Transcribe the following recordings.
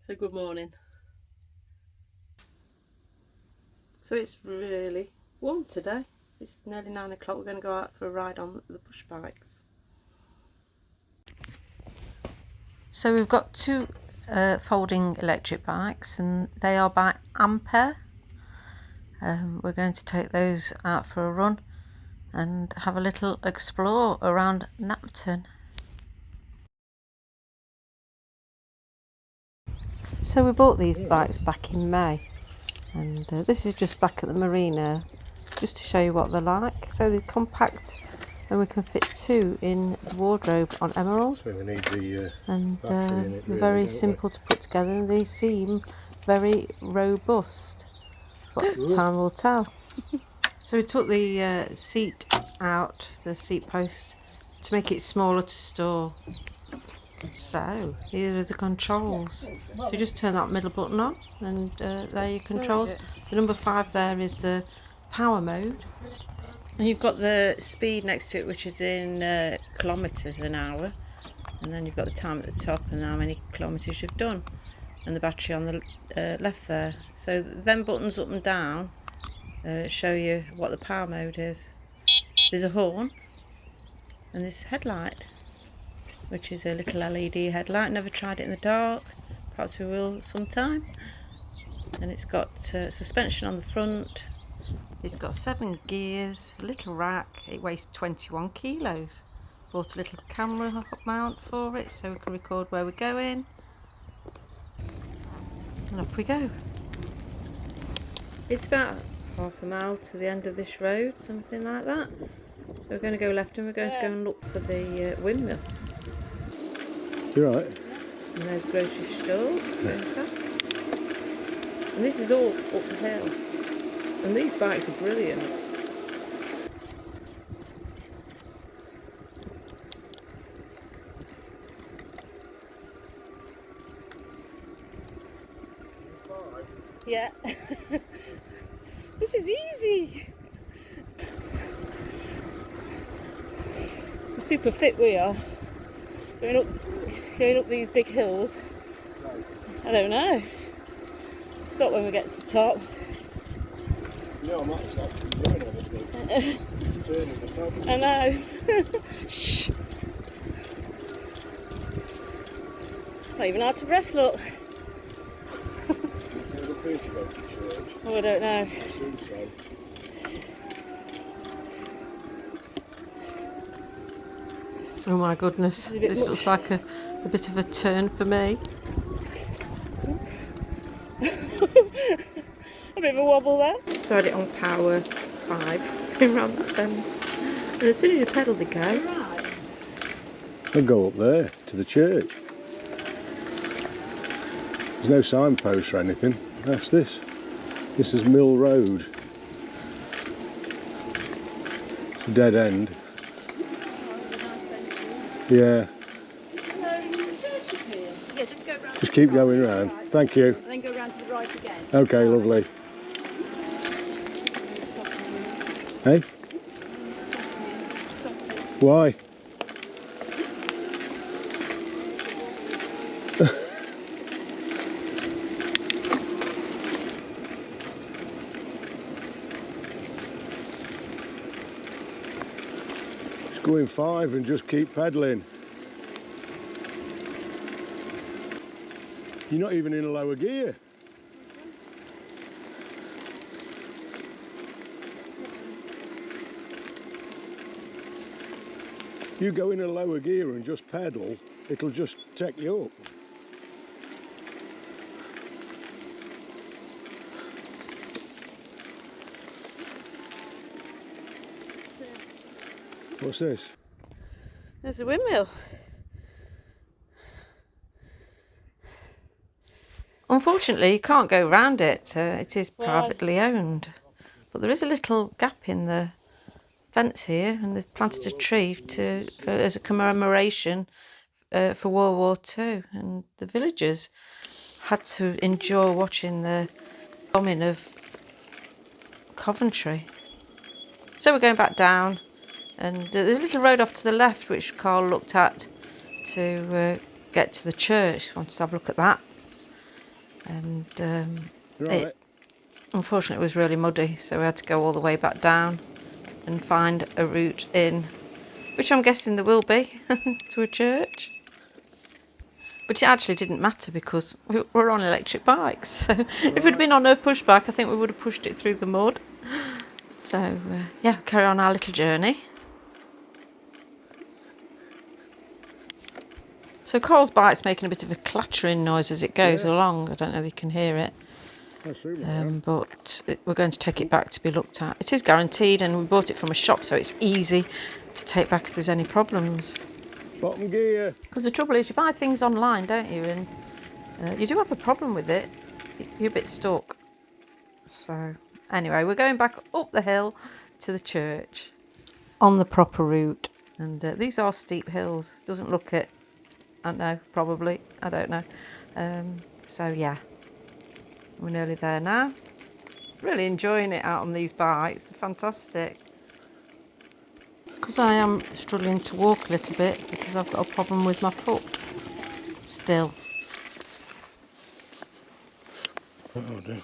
So good morning. So it's really warm today. It's nearly 9 o'clock. We're going to go out for a ride on the push bikes. So we've got two folding electric bikes and they are by Ampere. We're going to take those out for a run and have a little explore around Napton. So we bought these bikes back in May, and this is just back at the marina, just to show you what they're like. So they're compact and we can fit two in the wardrobe on Emerald. So we need the and battery in it, they're really, very simple to put together and they seem very robust, but time will tell. So we took the seat out, the seat post, to make it smaller to store. So here are the controls. So you just turn that middle button on and there are your controls. The number 5 there is the power mode. And you've got the speed next to it, which is in kilometres an hour. And then you've got the time at the top and how many kilometres you've done. And the battery on the left there. So them buttons up and down show you what the power mode is. There's a horn and this headlight, which is a little LED headlight. Never tried it in the dark, perhaps we will sometime. And it's got suspension on the front. It's got 7 gears, a little rack. It weighs 21 kilos. Bought a little camera mount for it so we can record where we're going. And off we go. It's about half a mile to the end of this road, something like that. So we're going to go left and we're going to go and look for the windmill. You're right. And there's grocery stores going past. And this is all up the hill. And these bikes are brilliant. Yeah. This is easy. We're super fit we are. Going up these big hills. I don't know. Stop when we get to the top. No, I'm not actually doing anything. Turning the top. I know. Shh. Not even out of breath, look. Oh, I don't know. I assume so. Oh my goodness, this looks like a bit of a turn for me. A bit of a wobble there. So I had it on power 5, going round that bend. And as soon as you pedal they go. They go up there to the church. There's no signpost or anything. That's this. This is Mill Road. It's a dead end. Yeah. Yeah, just go round. Just keep going round. Thank you. And then go round to the right again. Okay, lovely. Hey? Why? Just go in 5 and just keep pedalling. You're not even in a lower gear. You go in a lower gear and just pedal, it'll just take you up. What's this? There's a windmill. Unfortunately, you can't go round it. It is privately owned. But there is a little gap in the fence here, and they've planted a tree as a commemoration for World War II. And the villagers had to endure watching the bombing of Coventry. So we're going back down, and there's a little road off to the left which Karl looked at to get to the church. Wanted to have a look at that. and Right. unfortunately it was really muddy, so we had to go all the way back down and find a route in, which I'm guessing there will be, to a church. But it actually didn't matter because we're on electric bikes. So if we'd been on a pushback, I think we would have pushed it through the mud. So yeah, carry on our little journey. So Karl's bike's making a bit of a clattering noise as it goes along. I don't know if you can hear it. But we're going to take it back to be looked at. It is guaranteed, and we bought it from a shop, so it's easy to take back if there's any problems. Bottom gear. Because the trouble is, you buy things online, don't you? And you do have a problem with it. You're a bit stuck. So anyway, we're going back up the hill to the church on the proper route. And these are steep hills. Doesn't look it. I don't know, probably. I don't know. So yeah, we're nearly there now. Really enjoying it out on these bikes. They're fantastic. Because I am struggling to walk a little bit because I've got a problem with my foot still. Oh dear.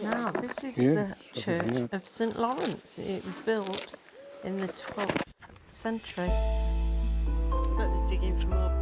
Now, this is the Church of St. Lawrence. It was built in the 12th century. I bet they're digging for more.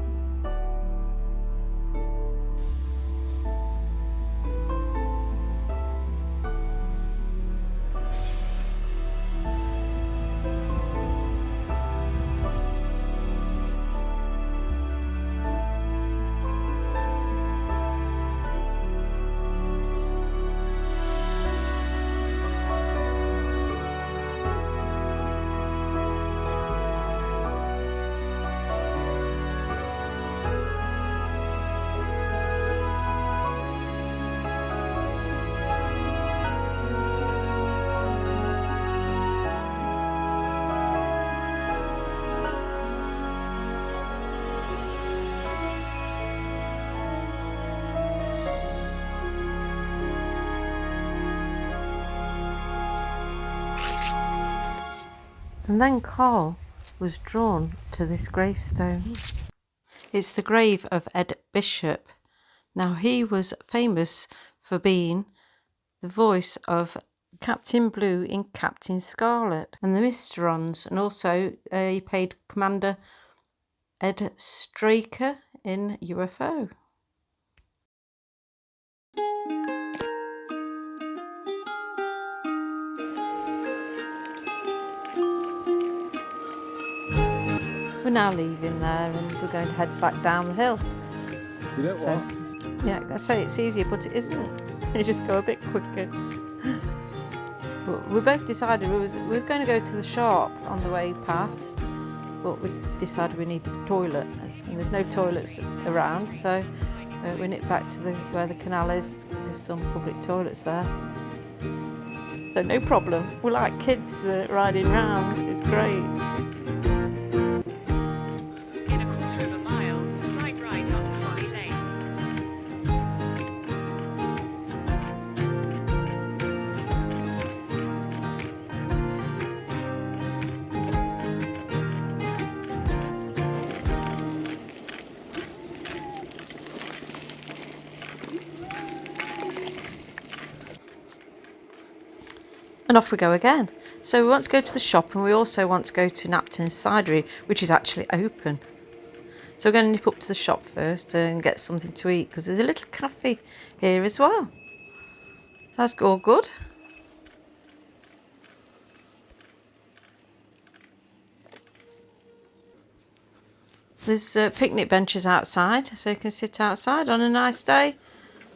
And then Karl was drawn to this gravestone. It's the grave of Ed Bishop. Now, he was famous for being the voice of Captain Blue in Captain Scarlet and the Mysterons, and also he played Commander Ed Straker in UFO. We're now leaving there and we're going to head back down the hill. You don't So, yeah, I say it's easier, but it isn't. You just go a bit quicker. But we both decided we was going to go to the shop on the way past, but we decided we needed the toilet, and there's no toilets around, so we nipped back to where the canal is because there's some public toilets there. So no problem. We're like kids riding round. It's great. And off we go again. So we want to go to the shop, and we also want to go to Napton's cidery, which is actually open. So we're going to nip up to the shop first and get something to eat, because there's a little cafe here as well. So that's all good. There's picnic benches outside, so you can sit outside on a nice day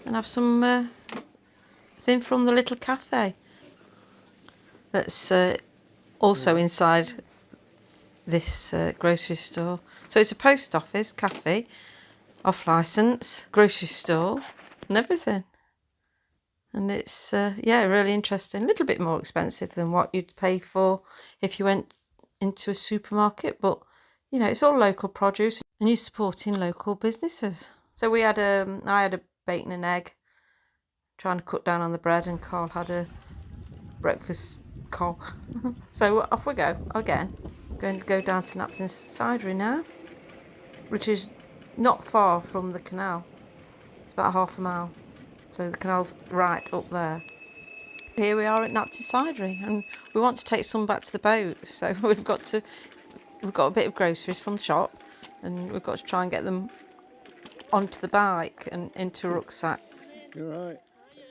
and have some thing from the little cafe. That's also inside this grocery store. So it's a post office, cafe, off licence, grocery store and everything. And it's, yeah, really interesting. A little bit more expensive than what you'd pay for if you went into a supermarket. But, you know, it's all local produce and you're supporting local businesses. So I had a bacon and egg, trying to cut down on the bread, and Karl had a breakfast cob. So off we go again. Going to go down to Napton's cidery now, which is not far from the canal. It's about half a mile. So the canal's right up there. Here we are at Napton Cidery, and we want to take some back to the boat. So we've got a bit of groceries from the shop, and we've got to try and get them onto the bike and into a rucksack. You're right.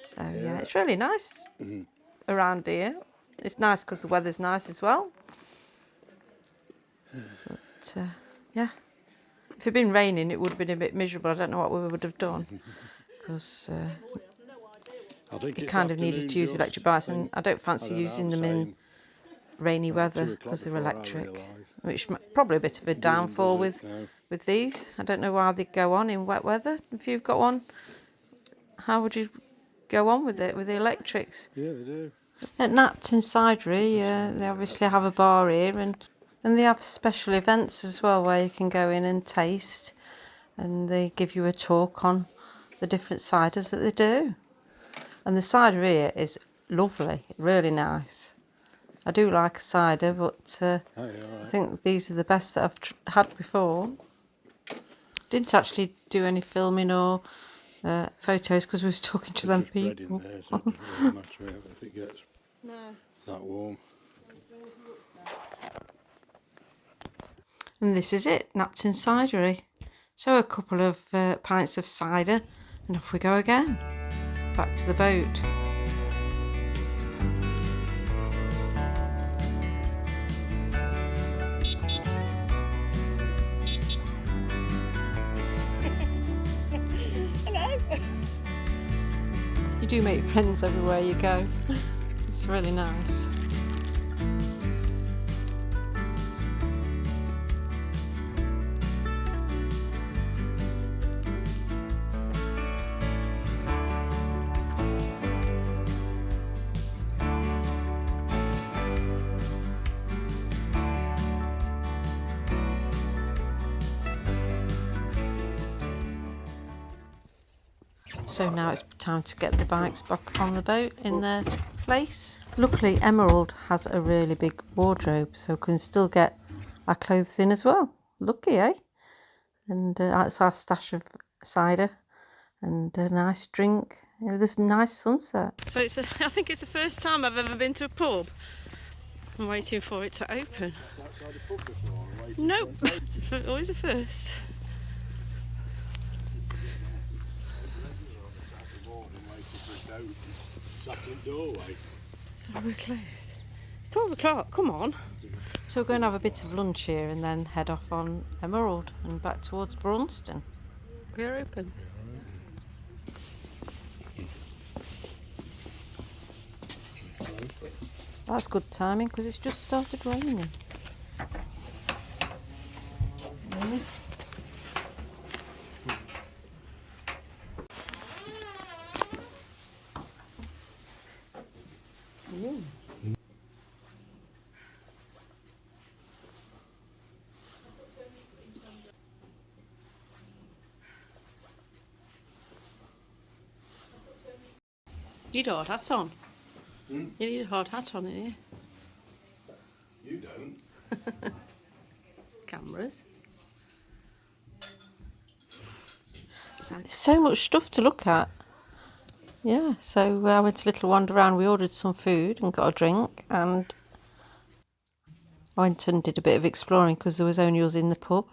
So yeah, it's really nice around here. It's nice because the weather's nice as well. But yeah, if it had been raining, it would have been a bit miserable. I don't know what we would have done, because you kind of needed to use electric bikes, and I don't fancy using them in rainy weather because they're electric, which probably a bit of a downfall with these. I don't know why they go on in wet weather. If you've got one, how would you go on with it with the electrics? Yeah, they do. At Napton Cidery, they obviously have a bar here, and they have special events as well where you can go in and taste, and they give you a talk on the different ciders that they do. And the cider here is lovely, really nice. I do like a cider, but I think these are the best that I've had before. Didn't actually do any filming or photos because we was talking to them people. There, so it doesn't really matter if it gets that warm. And this is it, Napton Cidery. So a couple of pints of cider, and off we go again, back to the boat. You do make friends everywhere you go. It's really nice. So now it's time to get the bikes back on the boat in their place. Luckily Emerald has a really big wardrobe, so we can still get our clothes in as well. Lucky, eh? And that's our stash of cider and a nice drink. There's a nice sunset. So I think it's the first time I've ever been to a pub. I'm waiting for it to open. Outside the pub before? Nope, it's always a first. Sat in the doorway. So we're closed. It's 12 o'clock, come on. So we're going to have a bit of lunch here and then head off on Emerald and back towards Braunston. We're open. That's good timing because it's just started raining. You need a hard hat on. You need a hard hat on, don't you? You don't. Cameras. So much stuff to look at. Yeah, so I went a little wander around. We ordered some food and got a drink, and I went and did a bit of exploring because there was only us in the pub.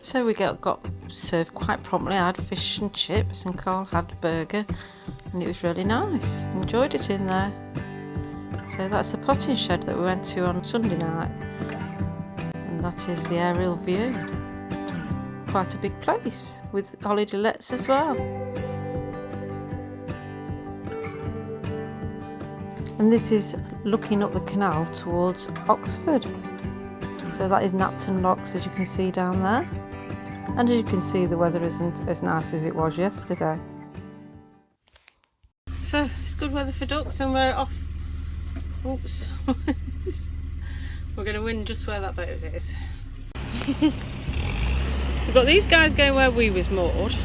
So we got served quite promptly. I had fish and chips and Karl had a burger, and it was really nice. Enjoyed it in there. So that's the potting shed that we went to on Sunday night, and that is the aerial view. Quite a big place with holiday lets as well. And this is looking up the canal towards Oxford. So that is Napton Locks, as you can see down there. And as you can see, the weather isn't as nice as it was yesterday. So it's good weather for ducks, and we're off. Oops. We're going to win just where that boat is. We've got these guys going where we was moored.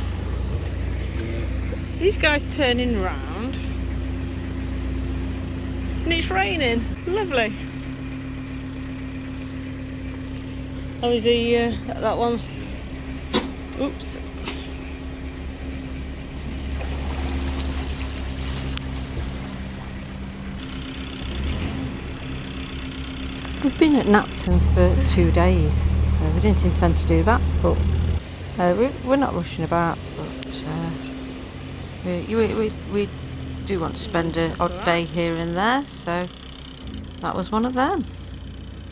These guys turning round. And it's raining. Lovely. Oh, is he that one? Oops. We've been at Napton for 2 days. We didn't intend to do that, but we're not rushing about. But we do want to spend an odd day here and there, so that was one of them.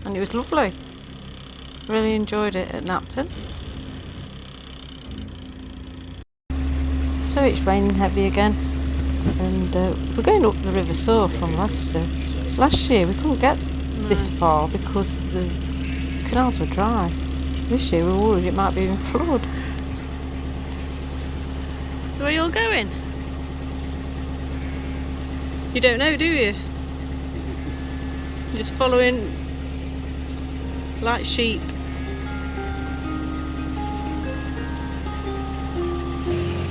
And it was lovely. Really enjoyed it at Napton. So it's raining heavy again, and we're going up the River Soar from Leicester. Last year we couldn't get this far because the canals were dry. This year we were worried it might be in flood. So where are you all going? You don't know, do you? You're just following like sheep.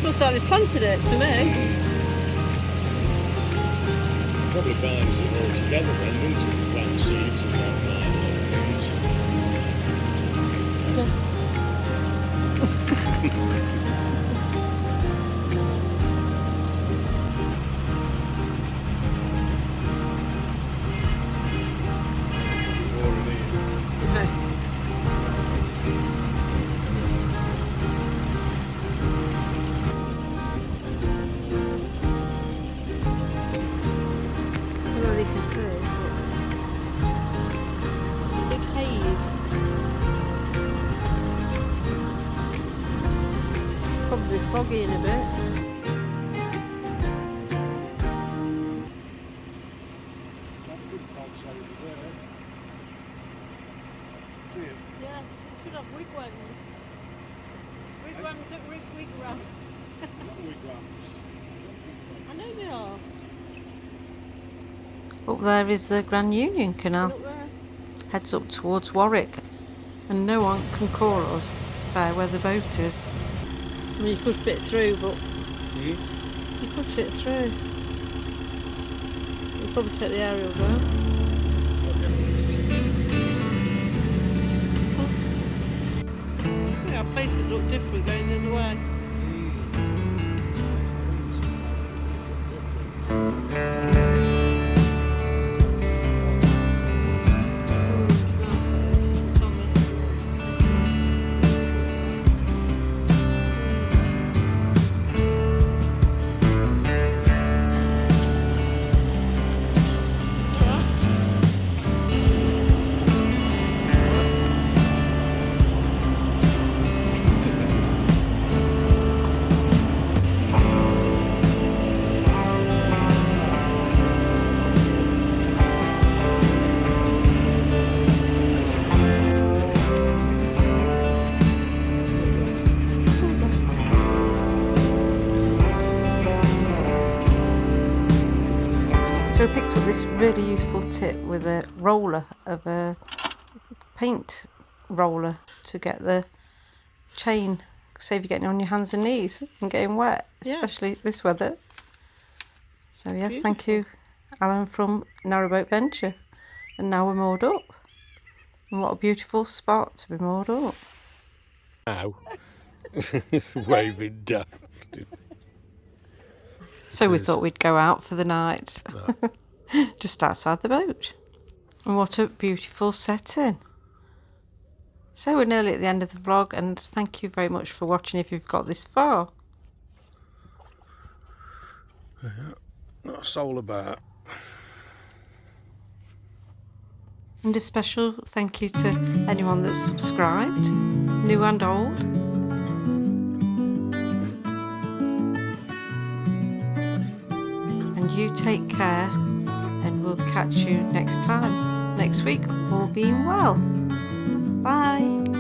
Looks like they planted it to me. Probably binds it all together then, doesn't it? Plant seeds and plant things. Probably foggy in a bit. Yeah, we should have wigwams. Wigwams at wigwam. I know they are. Up there is the Grand Union Canal. Heads up towards Warwick. And no one can call us fair weather boaters. I mean, you could fit through, but you could fit through. You'll probably take the aerial down. Yeah, our places look different going the other way. So I picked up this really useful tip with a roller of a paint roller to get the chain, save you getting on your hands and knees and getting wet, especially this weather. So yes, beautiful. Thank you, Alan from Narrowboat Venture. And now we're moored up. And what a beautiful spot to be moored up. Now, it's waving daft. So we thought we'd go out for the night, just outside the boat. And what a beautiful setting. So we're nearly at the end of the vlog, and thank you very much for watching if you've got this far. Yeah, not a soul about. And a special thank you to anyone that's subscribed, new and old. And you take care, and we'll catch you next time, next week, all being well. Bye.